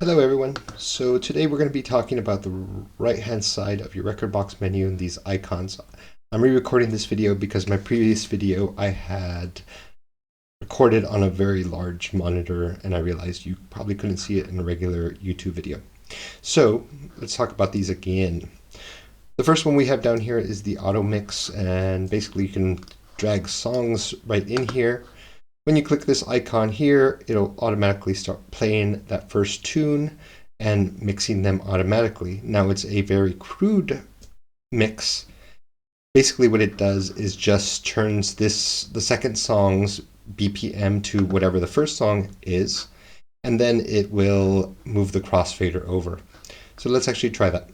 Hello everyone. So today we're going to be talking about the right hand side of your Rekordbox menu and these icons. I'm re-recording this video because my previous video I had recorded on a very large monitor and I realized you probably couldn't see it in a regular YouTube video. So let's talk about these again. The first one we have down here is the Automix, and basically you can drag songs right in here. When you click this icon here, it'll automatically start playing that first tune and mixing them automatically. Now it's a very crude mix. Basically what it does is just turns the second song's BPM to whatever the first song is, and then it will move the crossfader over. So let's actually try that.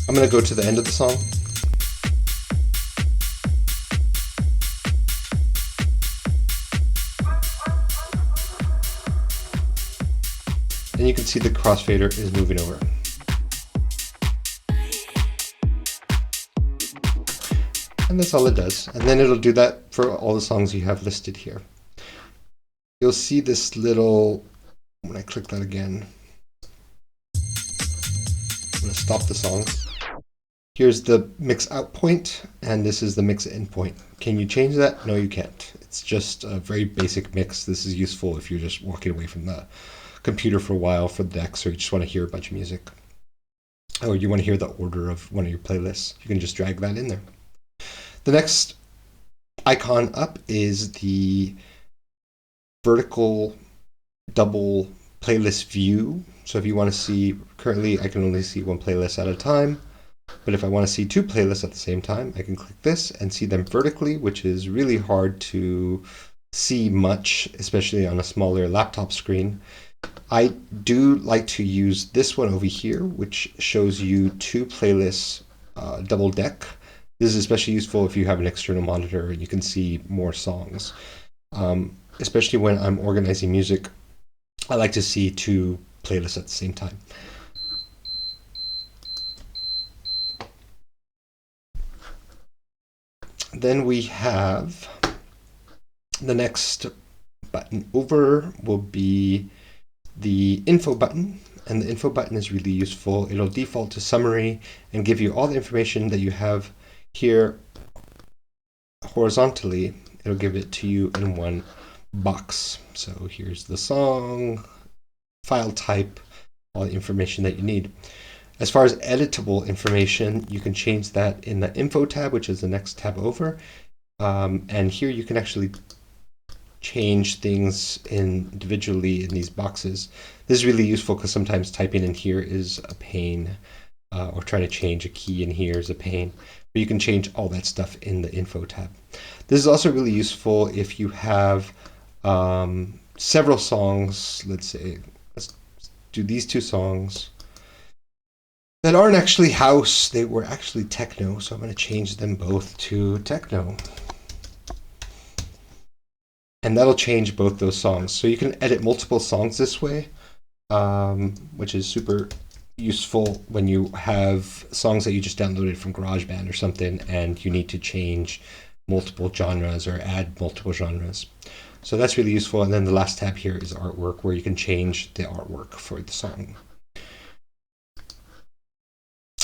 I'm going to go to the end of the song. And you can see the crossfader is moving over. And that's all it does. And then it'll do that for all the songs you have listed here. You'll see this little, when I click that again, I'm going to stop the song. Here's the mix out point, and this is the mix in point. Can you change that? No, you can't. It's just a very basic mix. This is useful if you're just walking away from the computer for a while for the decks, or you just want to hear a bunch of music, or you want to hear the order of one of your playlists. You can just drag that in there. The next icon up is the vertical double playlist view. So if you want to see, currently I can only see one playlist at a time, but if I want to see two playlists at the same time, I can click this and see them vertically, which is really hard to see much, especially on a smaller laptop screen. I do like to use this one over here, which shows you two playlists double deck. This is especially useful if you have an external monitor and you can see more songs. Especially when I'm organizing music, I like to see two playlists at the same time. Then we have the next button over will be the info button, and the info button is really useful. It'll default to summary and give you all the information that you have here horizontally. It'll give it to you in one box. So here's the song, file type, all the information that you need. As far as editable information, you can change that in the info tab, which is the next tab over. And here you can actually change things individually in these boxes. This is really useful because sometimes typing in here is a pain, or trying to change a key in here is a pain. But you can change all that stuff in the info tab. This is also really useful if you have several songs. Let's say, let's do these two songs that aren't actually house, they were actually techno, so I'm going to change them both to techno. And that'll change both those songs. So you can edit multiple songs this way, which is super useful when you have songs that you just downloaded from GarageBand or something and you need to change multiple genres or add multiple genres. So that's really useful. And then the last tab here is artwork, where you can change the artwork for the song.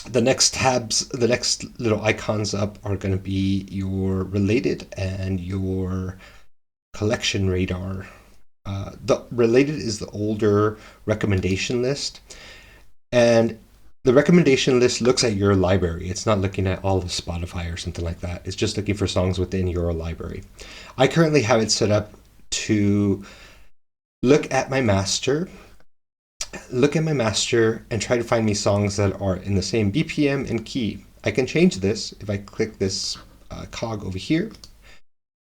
The next tabs, the next little icons up are going to be your related and your collection radar. The related is the older recommendation list, and the recommendation list looks at your library. It's not looking at all of Spotify or something like that. It's just looking for songs within your library. I currently have it set up to look at my master and try to find me songs that are in the same BPM and key. I can change this if I click this cog over here.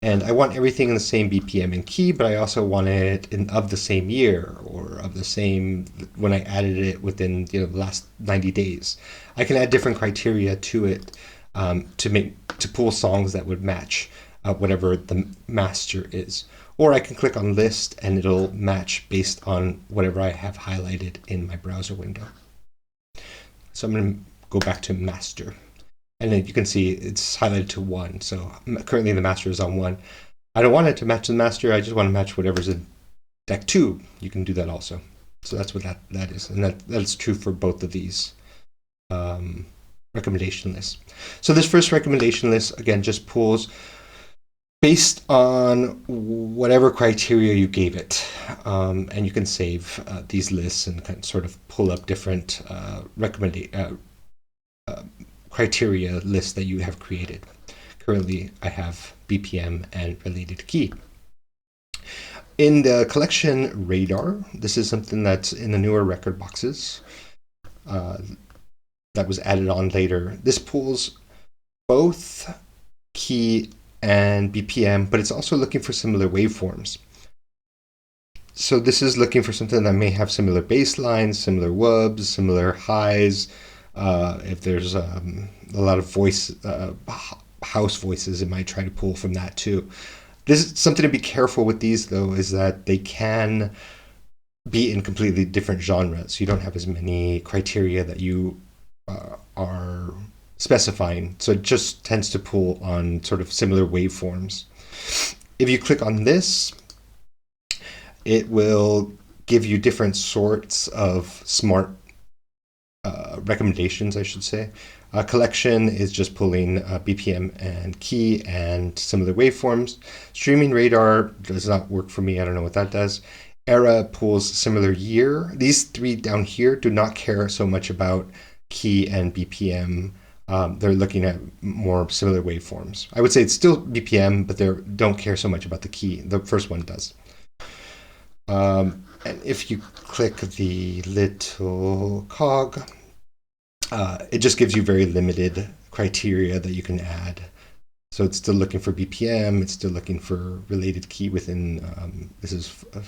And I want everything in the same BPM and key, but I also want it of the same year, or of the same, when I added it within the last 90 days. I can add different criteria to it to pull songs that would match whatever the master is. Or I can click on list and it'll match based on whatever I have highlighted in my browser window. So I'm going to go back to master. And then you can see it's highlighted to 1. So currently the master is on 1. I don't want it to match the master. I just want to match whatever's in deck 2. You can do that also. So that's what that is. And that's true for both of these recommendation lists. So this first recommendation list, again, just pulls based on whatever criteria you gave it. And you can save these lists and kind of sort of pull up different criteria lists that you have created. Currently, I have BPM and related key. In the collection radar, this is something that's in the newer record boxes that was added on later. This pulls both key and BPM, but it's also looking for similar waveforms. So this is looking for something that may have similar bass lines, similar wubs, similar highs. If there's a lot of house voices, it might try to pull from that too. This is something to be careful with these, though, is that they can be in completely different genres. You don't have as many criteria that you are specifying. So it just tends to pull on sort of similar waveforms. If you click on this, it will give you different sorts of smart recommendations, I should say. Collection is just pulling BPM and key and similar waveforms. Streaming radar does not work for me. I don't know what that does. Era pulls similar year. These three down here do not care so much about key and BPM. They're looking at more similar waveforms. I would say it's still BPM, but they don't care so much about the key. The first one does. And if you click the little cog, it just gives you very limited criteria that you can add. So it's still looking for BPM, it's still looking for related key within, this is a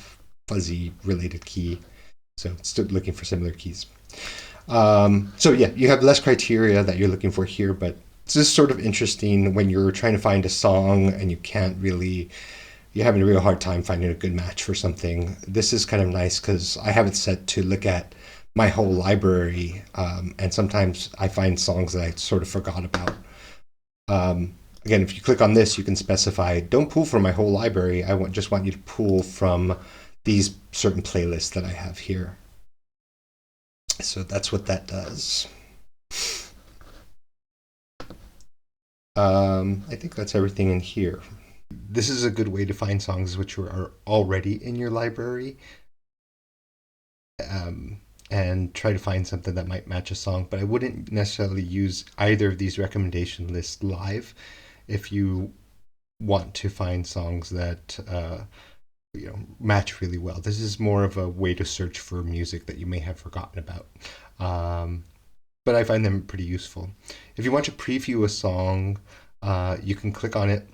fuzzy related key. So it's still looking for similar keys. So yeah, you have less criteria that you're looking for here, but it's just sort of interesting when you're trying to find a song and you're having a real hard time finding a good match for something. This is kind of nice because I have it set to look at my whole library, and sometimes I find songs that I sort of forgot about. Again, if you click on this, you can specify, don't pull from my whole library. I just want you to pull from these certain playlists that I have here. So that's what that does. I think that's everything in here. This is a good way to find songs which are already in your library, and try to find something that might match a song. But I wouldn't necessarily use either of these recommendation lists live if you want to find songs that match really well. This is more of a way to search for music that you may have forgotten about. But I find them pretty useful. If you want to preview a song, you can click on it.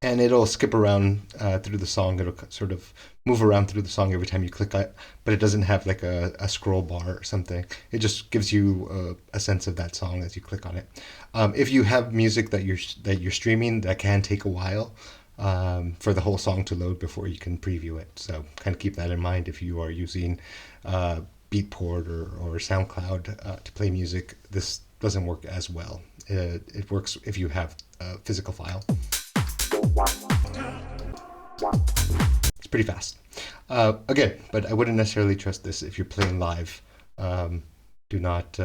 And it'll skip around through the song. It'll sort of move around through the song every time you click it, but it doesn't have like a scroll bar or something. It just gives you a sense of that song as you click on it. If you have music that you're streaming, that can take a while for the whole song to load before you can preview it. So kind of keep that in mind if you are using Beatport or SoundCloud to play music. This doesn't work as well. It works if you have a physical file. It's pretty fast. Again, but I wouldn't necessarily trust this if you're playing live. Do not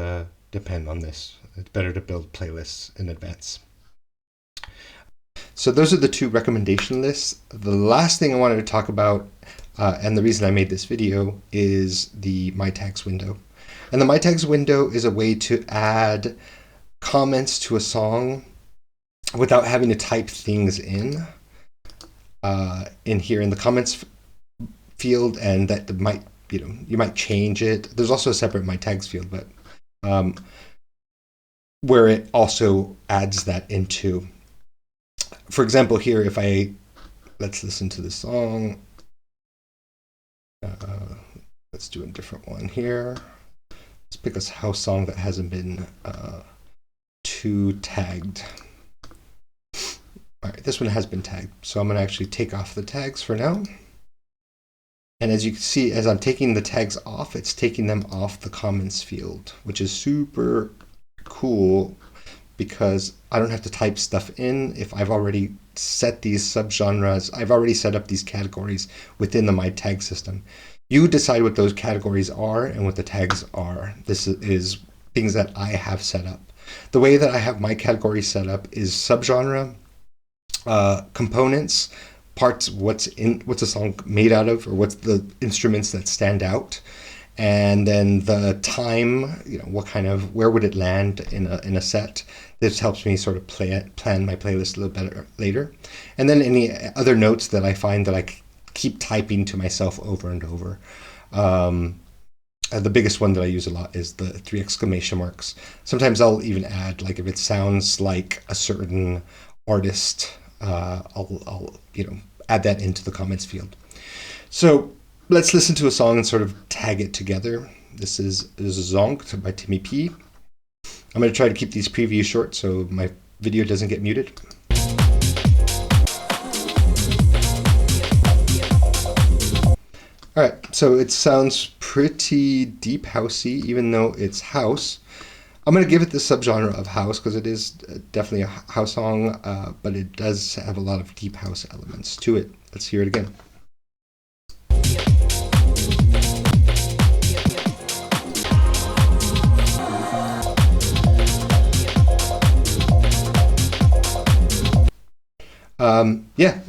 depend on this. It's better to build playlists in advance. So those are the two recommendation lists. The last thing I wanted to talk about, and the reason I made this video, is the MyTags window. And the MyTags window is a way to add comments to a song without having to type things in here in the comments field, and that might, you might change it. There's also a separate MyTags field, but where it also adds that into. For example, here, let's listen to the song. Let's do a different one here. Let's pick a house song that hasn't been too tagged. All right, this one has been tagged, so I'm going to actually take off the tags for now. And as you can see, as I'm taking the tags off, it's taking them off the comments field, which is super cool because I don't have to type stuff in if I've already set these subgenres. I've already set up these categories within the MyTag system. You decide what those categories are and what the tags are. This is things that I have set up. The way that I have my category set up is subgenre, components, parts, what's a song made out of, or what's the instruments that stand out, and then the time, what kind of, where would it land in a set. This helps me sort of plan my playlist a little better later. And then any other notes that I find that I keep typing to myself over and over. The biggest one that I use a lot is the 3 exclamation marks. Sometimes I'll even add, like, if it sounds like a certain artist, I'll add that into the comments field. So let's listen to a song and sort of tag it together. This is Zonk by Timmy P. I'm going to try to keep these previews short so my video doesn't get muted. All right, so it sounds pretty deep housey, even though it's house. I'm going to give it the subgenre of house because it is definitely a house song, but it does have a lot of deep house elements to it. Let's hear it again. Yeah,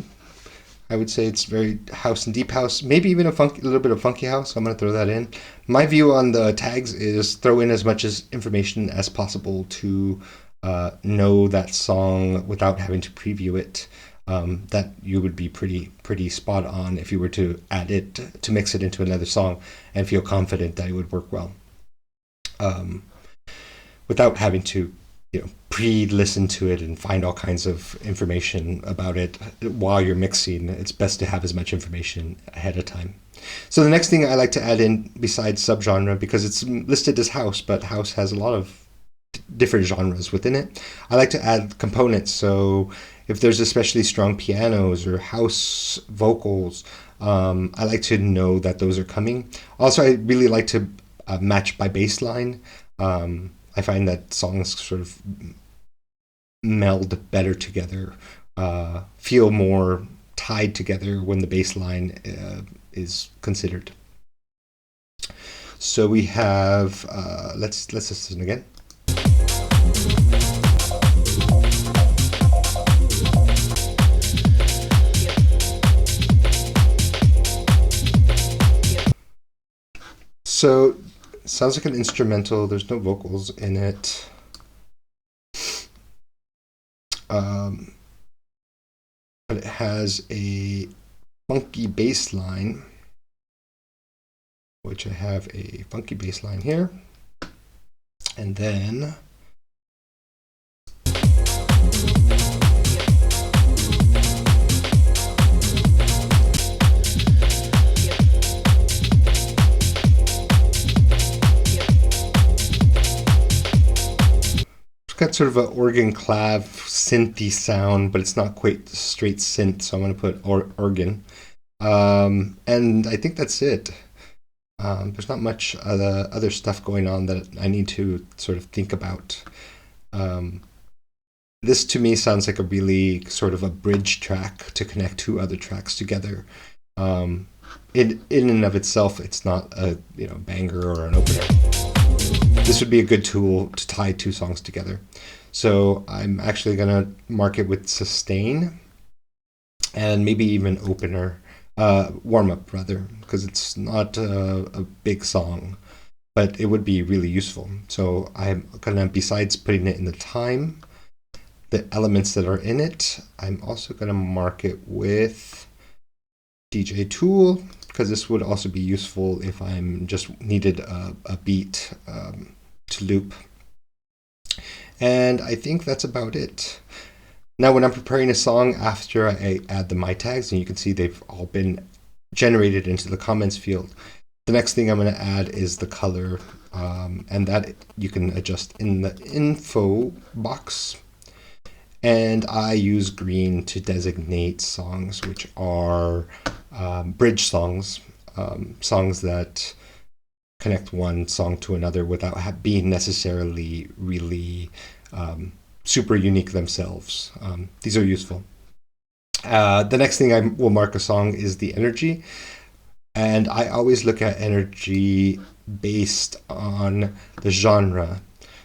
I would say it's very house and deep house, maybe even a little bit of funky house. I'm going to throw that in. My view on the tags is throw in as much information as possible to know that song without having to preview it. That you would be pretty spot on if you were to add it, to mix it into another song and feel confident that it would work well. Without having to pre-listen to it and find all kinds of information about it while you're mixing. It's best to have as much information ahead of time. So the next thing I like to add in besides subgenre, because it's listed as house, but house has a lot of different genres within it, I like to add components. So if there's especially strong pianos or house vocals, I like to know that those are coming. Also, I really like to match by bass line. I find that songs sort of meld better together, feel more tied together when the bass line is considered. So we have, let's listen again. So sounds like an instrumental. There's no vocals in it. But it has a funky bass line, which I have a funky bass line here. And then got sort of an organ clav synthy sound, but it's not quite straight synth, so I'm going to put organ. And I think that's it. There's not much other stuff going on that I need to sort of think about. This to me sounds like a really sort of a bridge track to connect 2 other tracks together. In and of itself, it's not a banger or an opener. This would be a good tool to tie 2 songs together. So I'm actually going to mark it with sustain and maybe even opener, warm-up rather, because it's not a big song, but it would be really useful. So I'm going to, besides putting it in the time, the elements that are in it, I'm also going to mark it with DJ tool, because this would also be useful if I'm just needed a beat to loop. And I think that's about it. Now, when I'm preparing a song after I add the MyTags, and you can see they've all been generated into the comments field, the next thing I'm going to add is the color, and that you can adjust in the info box. And I use green to designate songs which are bridge songs. songs that connect one song to another without being necessarily really super unique themselves. These are useful. The next thing I will mark a song is the energy. And I always look at energy based on the genre.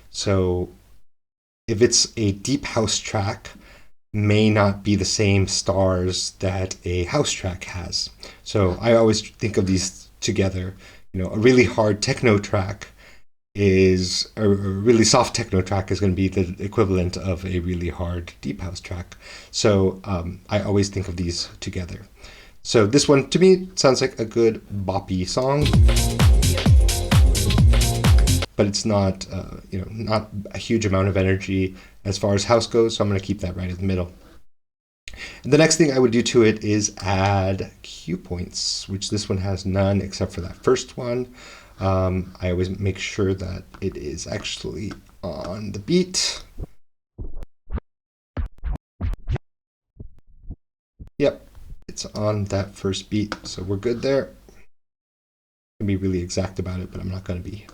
So if it's a deep house track, may not be the same stars that a house track has. So I always think of these together. A really hard techno track is a really soft techno track is going to be the equivalent of a really hard deep house track. So I always think of these together. So this one to me sounds like a good boppy song, but it's not not a huge amount of energy as far as house goes. So I'm going to keep that right in the middle. And the next thing I would do to it is add cue points, which this one has none except for that first one. I always make sure that it is actually on the beat. Yep, it's on that first beat, so we're good there. I'm going to be really exact about it, but I'm not going to be.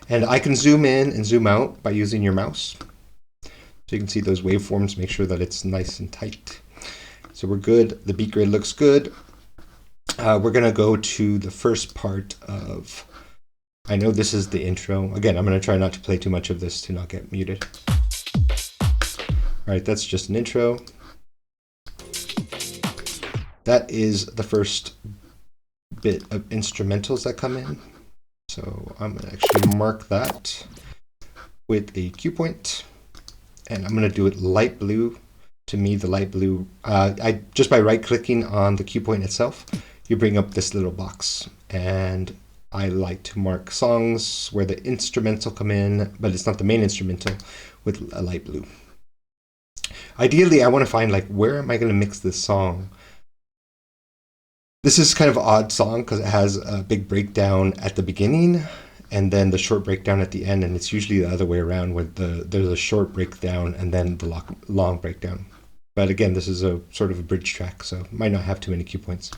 And I can zoom in and zoom out by using your mouse. So you can see those waveforms, make sure that it's nice and tight. So we're good. The beat grid looks good. We're going to go to the first part of, I know this is the intro. Again, I'm going to try not to play too much of this to not get muted. All right, that's just an intro. That is the first bit of instrumentals that come in. So I'm going to actually mark that with a cue point. And I'm going to do it light blue. To me, the light blue, I just by right-clicking on the cue point itself, you bring up this little box. And I like to mark songs where the instrumental come in, but it's not the main instrumental, with a light blue. Ideally, I want to find where am I going to mix this song? This is kind of an odd song because it has a big breakdown at the beginning and then the short breakdown at the end, and it's usually the other way around where there's a short breakdown and then the long breakdown. But again, this is a sort of a bridge track, so it might not have too many cue points.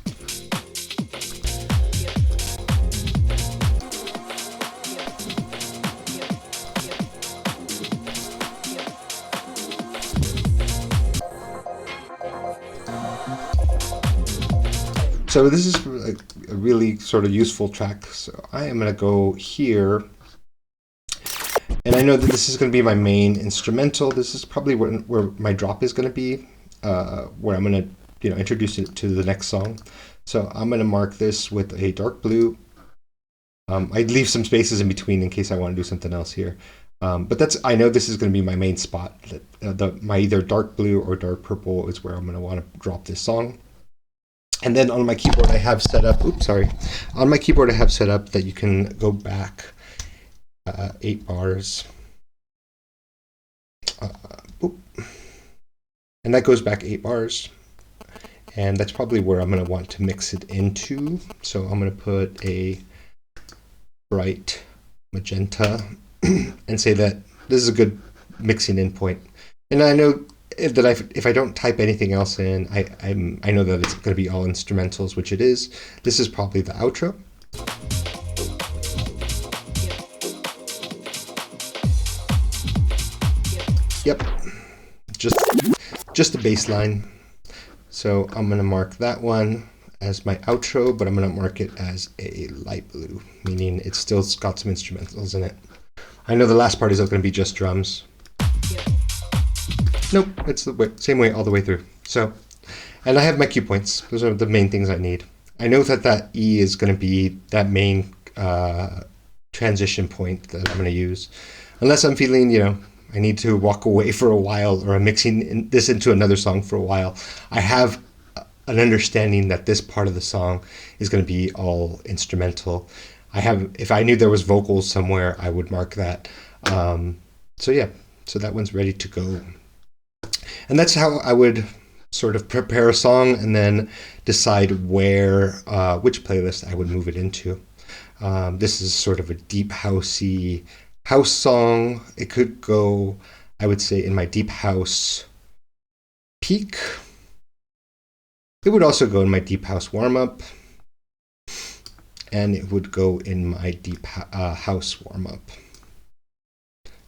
So this is a really sort of useful track. So I am going to go here. And I know that this is going to be my main instrumental. This is probably where my drop is going to be, where I'm going to introduce it to the next song. So I'm going to mark this with a dark blue. I'd leave some spaces in between in case I want to do something else here. But I know this is going to be my main spot. My either dark blue or dark purple is where I'm going to want to drop this song. And then on my keyboard I have set up, on my keyboard I have set up that you can go back 8 bars. And that goes back 8 bars. And that's probably where I'm going to want to mix it into. So I'm going to put a bright magenta and say that this is a good mixing in point. And I know that if I don't type anything else in, I know that it's going to be all instrumentals, which it is. This is probably the outro. Yep, just the bass line. So I'm going to mark that one as my outro, but I'm going to mark it as a light blue, meaning it's still got some instrumentals in it. I know the last part is going to be just drums. Nope, it's the same way all the way through. So, and I have my cue points. Those are the main things I need. I know that E is going to be that main transition point that I'm going to use. Unless I'm feeling, I need to walk away for a while, or I'm mixing this into another song for a while. I have an understanding that this part of the song is going to be all instrumental. If I knew there was vocals somewhere, I would mark that. So yeah, so that one's ready to go. And that's how I would sort of prepare a song and then decide which playlist I would move it into. This is sort of a deep housey house song. It could go, I would say, in my deep house peak. It would also go in my deep house warm-up. and it would go in my deep house warm-up.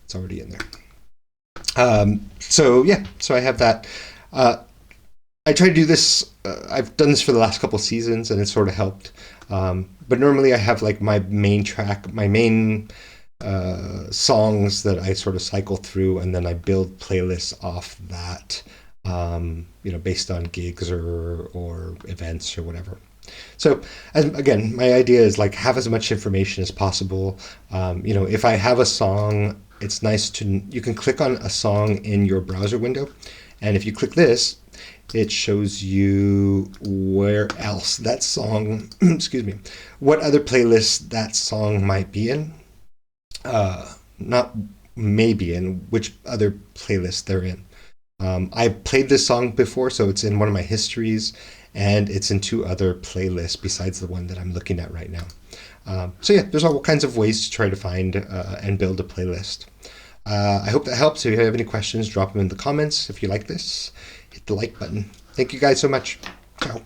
It's already in there. So yeah, so I have that. I try to do this. I've done this for the last couple seasons, and it sort of helped. But normally I have like my main track, my main songs that I sort of cycle through, and then I build playlists off that, based on gigs or events or whatever. So again, my idea is like have as much information as possible. If I have a song, it's nice you can click on a song in your browser window, and if you click this, it shows you where else that song, excuse me, what other playlists that song might be in. Not maybe in, which other playlist they're in. I've played this song before, so it's in one of my histories, and it's in 2 other playlists besides the one that I'm looking at right now. So yeah, there's all kinds of ways to try to find and build a playlist. I hope that helps. If you have any questions, drop them in the comments. If you like this, hit the like button. Thank you guys so much. Ciao.